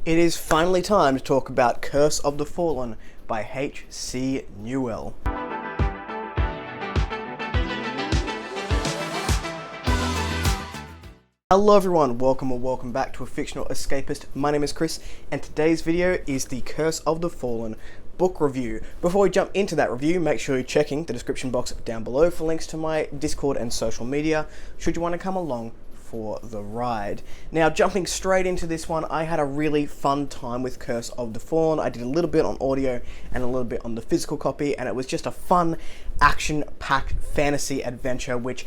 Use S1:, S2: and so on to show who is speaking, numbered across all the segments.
S1: It is finally time to talk about Curse of the Fallen by H.C. Newell. Hello everyone, welcome back to A Fictional Escapist. My name is Kris, and today's video is the Curse of the Fallen book review. Before we jump into that review, make sure you're checking the description box down below for links to my Discord and social media, should you want to come along for the ride. Now, jumping straight into this one, I had a really fun time with Curse of the Fallen. I did a little bit on audio and a little bit on the physical copy, and it was just a fun, action-packed fantasy adventure which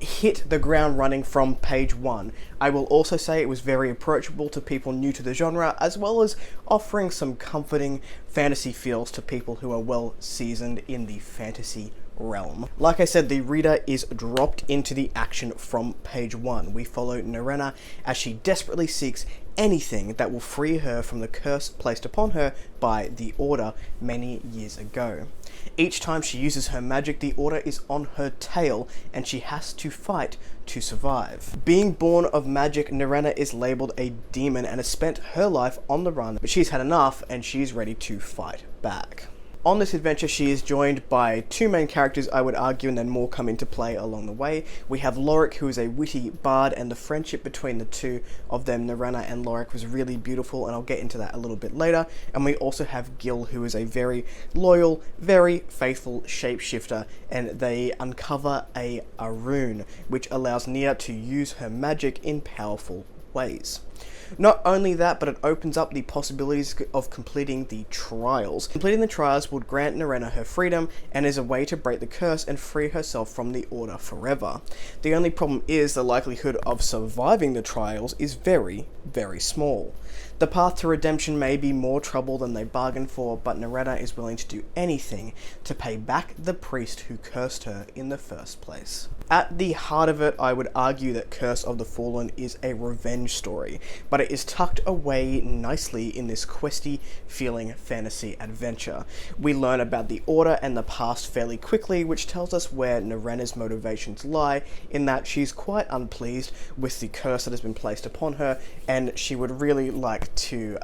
S1: hit the ground running from page one. I will also say it was very approachable to people new to the genre, as well as offering some comforting fantasy feels to people who are well seasoned in the fantasy realm. Like I said, the reader is dropped into the action from page one. We follow Narena as she desperately seeks anything that will free her from the curse placed upon her by the Order many years ago. Each time she uses her magic, the Order is on her tail and she has to fight to survive. Being born of magic, Narena is labelled a demon and has spent her life on the run, but she's had enough and she's ready to fight back. On this adventure, she is joined by two main characters, I would argue, and then more come into play along the way. We have Lorik, who is a witty bard, and the friendship between the two of them, Narena and Lorik, was really beautiful, and I'll get into that a little bit later. And we also have Gil, who is a very loyal, very faithful shapeshifter, and they uncover a rune, which allows Nia to use her magic in powerful ways. Not only that, but it opens up the possibilities of completing the trials. Completing the trials would grant Narena her freedom and is a way to break the curse and free herself from the Order forever. The only problem is the likelihood of surviving the trials is very, very small. The path to redemption may be more trouble than they bargained for, but Narena is willing to do anything to pay back the priest who cursed her in the first place. At the heart of it, I would argue that Curse of the Fallen is a revenge story, but it is tucked away nicely in this questy feeling fantasy adventure. We learn about the Order and the past fairly quickly, which tells us where Narena's motivations lie, in that she's quite unpleased with the curse that has been placed upon her, and she would really like to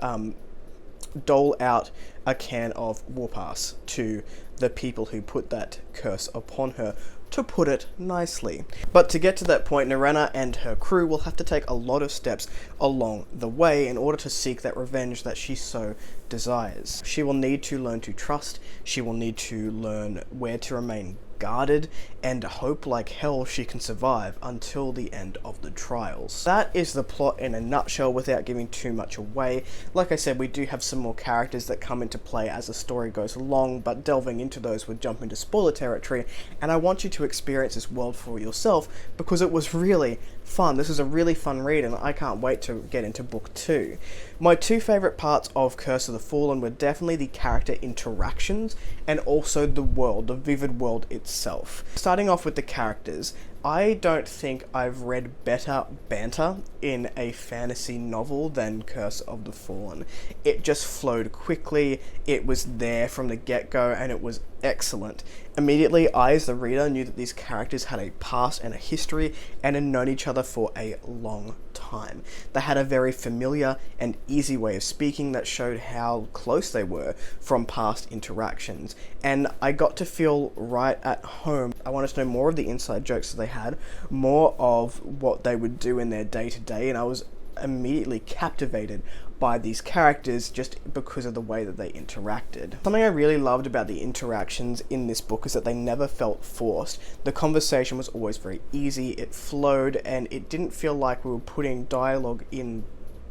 S1: dole out a can of warpass to the people who put that curse upon her, to put it nicely. But to get to that point, Narena and her crew will have to take a lot of steps along the way in order to seek that revenge that she so desires. She will need to learn to trust, she will need to learn where to remain guarded, and hope like hell she can survive until the end of the trials. That is the plot in a nutshell without giving too much away. Like I said, we do have some more characters that come into play as the story goes along, but delving into those would jump into spoiler territory, and I want you to experience this world for yourself because it was really fun. This is a really fun read and I can't wait to get into book 2. My two favourite parts of Curse of the Fallen were definitely the character interactions and also the world, the vivid world itself. Starting off with the characters, I don't think I've read better banter in a fantasy novel than Curse of the Fallen. It just flowed quickly, it was there from the get-go, and it was excellent. Immediately, I as the reader knew that these characters had a past and a history and had known each other for a long time. They had a very familiar and easy way of speaking that showed how close they were from past interactions, and I got to feel right at home. I wanted to know more of the inside jokes that they had, more of what they would do in their day-to-day, and I was immediately captivated by these characters just because of the way that they interacted. Something I really loved about the interactions in this book is that they never felt forced. The conversation was always very easy, it flowed, and it didn't feel like we were putting dialogue in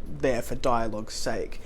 S1: there for dialogue's sake.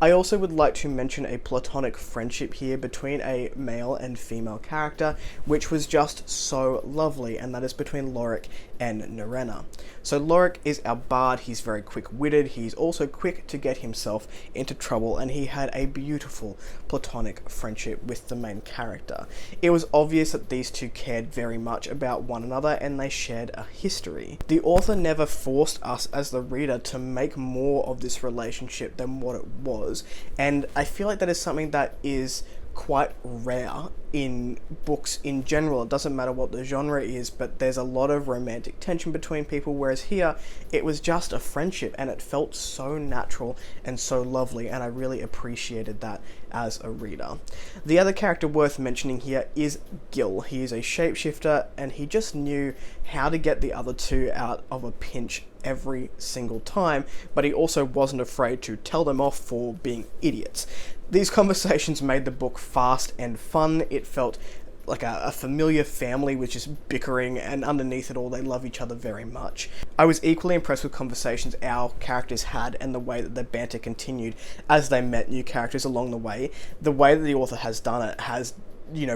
S1: I also would like to mention a platonic friendship here between a male and female character, which was just so lovely, and that is between Lorik and Narena. So Lorik is our bard, he's very quick-witted, he's also quick to get himself into trouble, and he had a beautiful platonic friendship with the main character. It was obvious that these two cared very much about one another, and they shared a history. The author never forced us as the reader to make more of this relationship than what it was, and I feel like that is something that is quite rare in books in general. It doesn't matter what the genre is, but there's a lot of romantic tension between people, whereas here it was just a friendship and it felt so natural and so lovely, and I really appreciated that as a reader. The other character worth mentioning here is Gil. He is a shapeshifter and he just knew how to get the other two out of a pinch every single time, but he also wasn't afraid to tell them off for being idiots. These conversations made the book fast and fun. It felt like a familiar family which is bickering, and underneath it all they love each other very much. I was equally impressed with conversations our characters had and the way that the banter continued as they met new characters along the way. The way that the author has done it has,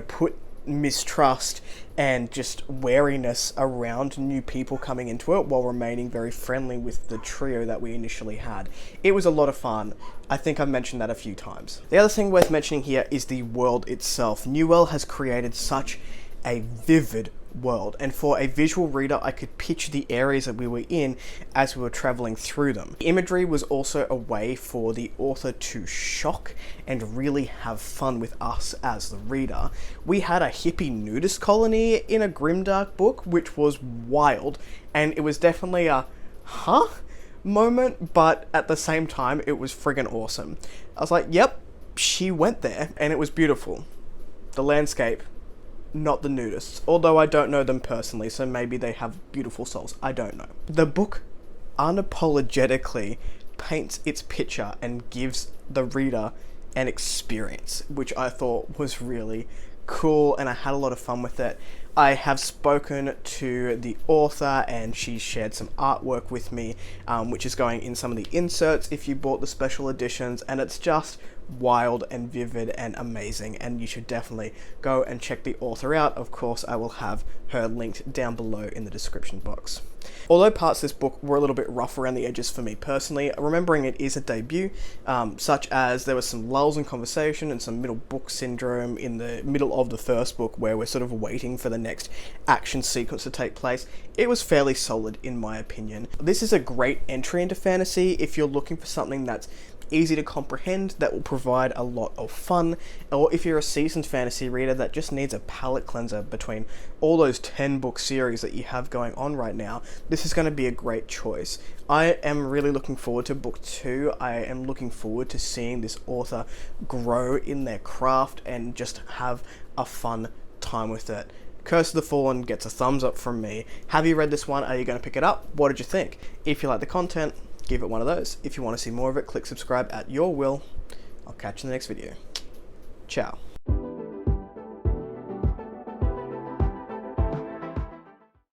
S1: put mistrust and just wariness around new people coming into it while remaining very friendly with the trio that we initially had. It was a lot of fun. I think I've mentioned that a few times. The other thing worth mentioning here is the world itself. Newell has created such a vivid world, and for a visual reader I could picture the areas that we were in as we were traveling through them. The imagery was also a way for the author to shock and really have fun with us as the reader. We had a hippie nudist colony in a grimdark book, which was wild, and it was definitely a huh moment, but at the same time it was friggin' awesome. I was like, yep, she went there, and it was beautiful. The landscape, not the nudists, although I don't know them personally, so maybe they have beautiful souls, I don't know. The book unapologetically paints its picture and gives the reader an experience, which I thought was really cool, and I had a lot of fun with it. I have spoken to the author and she shared some artwork with me, which is going in some of the inserts if you bought the special editions, and it's just wild and vivid and amazing, and you should definitely go and check the author out. Of course, I will have her linked down below in the description box. Although parts of this book were a little bit rough around the edges for me personally, remembering it is a debut, such as there was some lulls in conversation and some middle book syndrome in the middle of the first book where we're sort of waiting for the next action sequence to take place, it was fairly solid in my opinion. This is a great entry into fantasy if you're looking for something that's easy to comprehend, that will provide a lot of fun, or if you're a seasoned fantasy reader that just needs a palate cleanser between all those 10 book series that you have going on right now, this is going to be a great choice. I am really looking forward to book 2. I am looking forward to seeing this author grow in their craft and just have a fun time with it. Curse of the Fallen gets a thumbs up from me. Have you read this one? Are you going to pick it up? What did you think? If you like the content, give it one of those. If you want to see more of it, click subscribe at your will. I'll catch you in the next video. Ciao.